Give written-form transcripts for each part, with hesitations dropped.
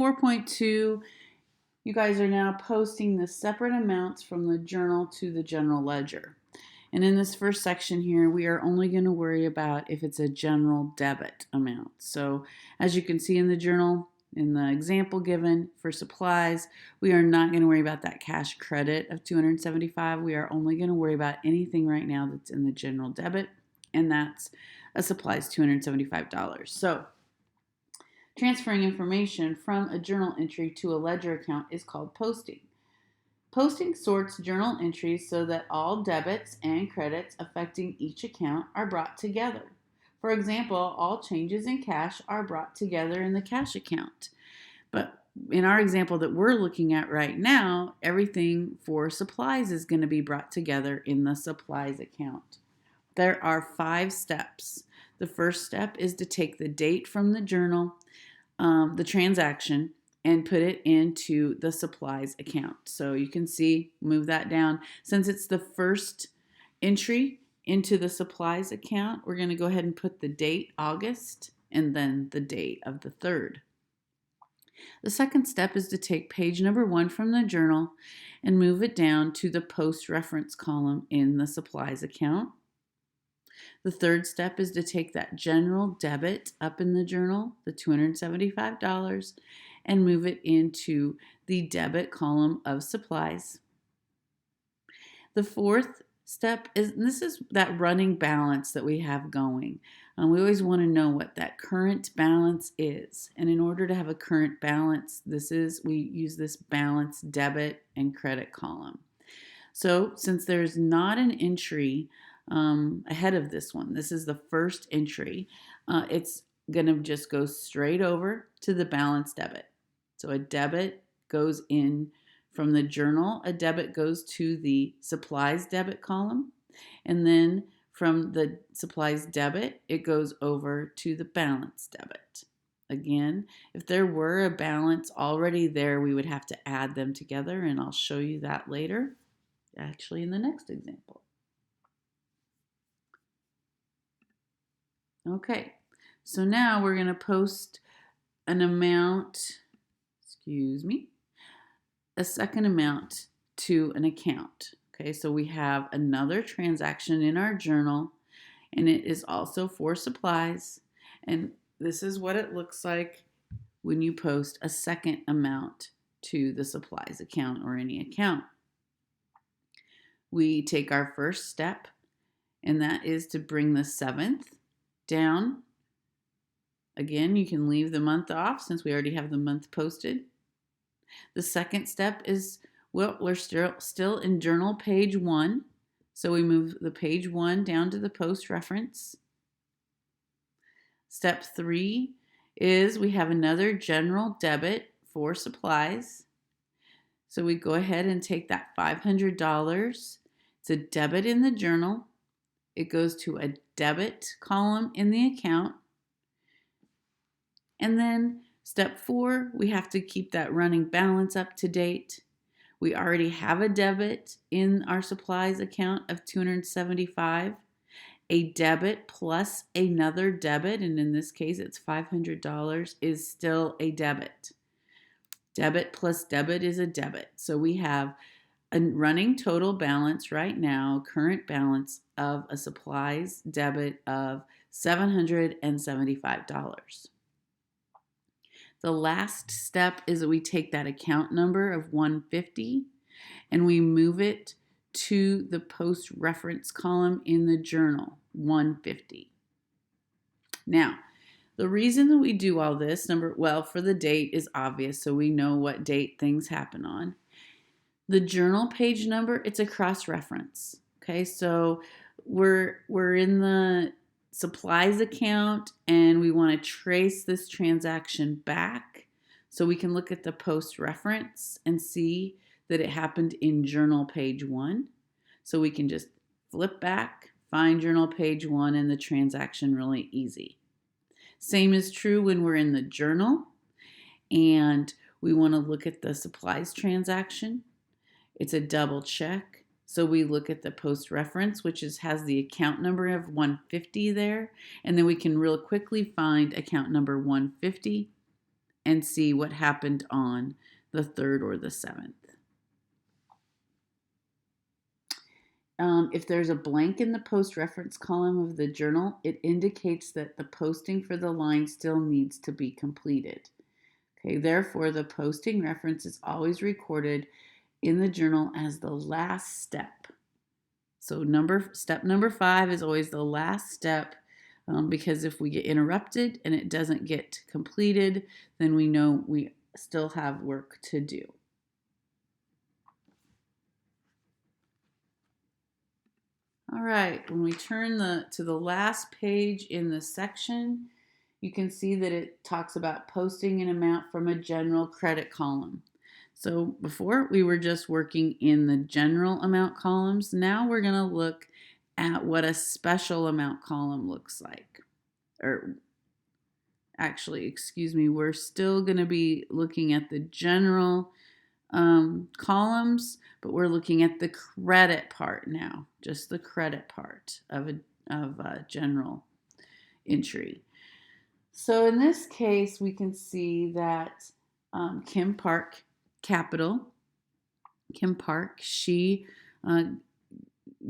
4.2, you guys are now posting the separate amounts from the journal to the general ledger. And in this first section here, we are only going to worry about if it's a general debit amount. So as you can see in the journal, in the example given for supplies, we are not going to worry about that cash credit of $275. We are only going to worry about anything right now that's in the general debit, and that's a supplies $275. So transferring information from a journal entry to a ledger account is called posting. Posting sorts journal entries so that all debits and credits affecting each account are brought together. For example, all changes in cash are brought together in the cash account. But in our example that we're looking at right now, everything for supplies is going to be brought together in the supplies account. There are 5 steps. The first step is to take the date from the journal, the transaction, and put it into the supplies account. So you can see, move that down. Since it's the first entry into the supplies account, we're going to go ahead and put the date, August, and then the date of the 3rd. The second step is to take page number 1 from the journal and move it down to the post reference column in the supplies account. The third step is to take that general debit up in the journal, the $275, and move it into the debit column of supplies. The fourth step is, and this is that running balance that we have going. We always want to know what that current balance is. And in order to have a current balance, we use this balance debit and credit column. So since there's not an entry ahead of this one, this is the first entry, it's going to just go straight over to the balance debit. So a debit goes in from the journal, a debit goes to the supplies debit column, and then from the supplies debit, it goes over to the balance debit. Again, if there were a balance already there, we would have to add them together, and I'll show you that later, actually in the next example. Okay, so now we're going to post an amount, a second amount to an account. Okay, so we have another transaction in our journal, and it is also for supplies. And this is what it looks like when you post a second amount to the supplies account or any account. We take our first step, and that is to bring the 7th down. Again, you can leave the month off since we already have the month posted. The second step is, well, we're still in journal page 1. So we move the page 1 down to the post reference. Step 3 is we have another general debit for supplies. So we go ahead and take that $500. It's a debit in the journal. It goes to a debit column in the account. And then step 4, we have to keep that running balance up to date. We already have a debit in our supplies account of $275. A debit plus another debit, and in this case it's $500, is still a debit. Debit plus debit is a debit. So we have a running total balance right now, current balance of a supplies debit of $775. The last step is that we take that account number of 150 and we move it to the post reference column in the journal, 150. Now, the reason that we do all this, for the date is obvious, so we know what date things happen on. The journal page number, it's a cross-reference. Okay, so we're in the supplies account and we want to trace this transaction back so we can look at the post reference and see that it happened in journal page 1. So we can just flip back, find journal page 1, and the transaction really easy. Same is true when we're in the journal and we want to look at the supplies transaction. It's a double check. So we look at the post reference, which has the account number of 150 there, and then we can real quickly find account number 150 and see what happened on the 3rd or the 7th. If there's a blank in the post reference column of the journal, it indicates that the posting for the line still needs to be completed. Okay, therefore, the posting reference is always recorded in the journal as the last step. So step number 5 is always the last step, because if we get interrupted and it doesn't get completed, then we know we still have work to do. All right, when we turn to the last page in the section, you can see that it talks about posting an amount from a general credit column. So before we were just working in the general amount columns. Now we're going to look at what a special amount column looks like. Or actually, excuse me, we're still going to be looking at the general columns, but we're looking at the credit part now, just the credit part of a general entry. So in this case, we can see that Kim Park, she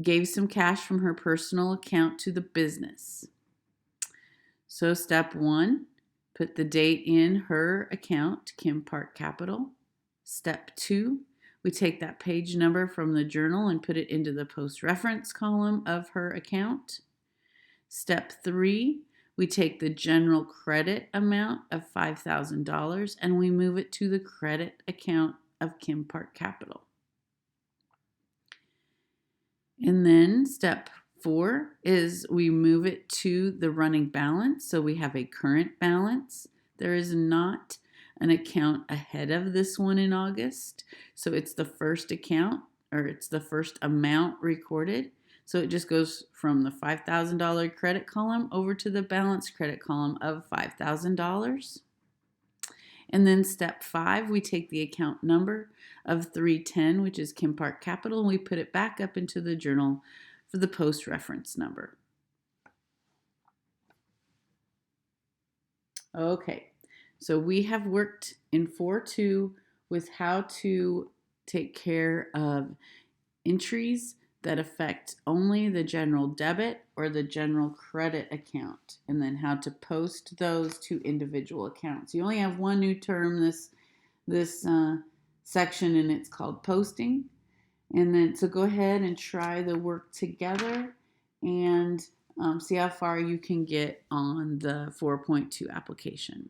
gave some cash from her personal account to the business. So step 1, put the date in her account, Kim Park Capital. Step 2, we take that page number from the journal and put it into the post reference column of her account. Step 3, we take the general credit amount of $5,000 and we move it to the credit account of Kim Park Capital. And then step 4 is we move it to the running balance. So we have a current balance. There is not an account ahead of this one in August. So it's the first account, or it's the first amount recorded. So it just goes from the $5,000 credit column over to the balance credit column of $5,000. And then step 5, we take the account number of 310, which is Kim Park Capital, and we put it back up into the journal for the post reference number. Okay, so we have worked in 4.2 with how to take care of entries that affect only the general debit or the general credit account, and then how to post those to individual accounts. You only have one new term this section, and it's called posting. And then so go ahead and try the work together and see how far you can get on the 4.2 application.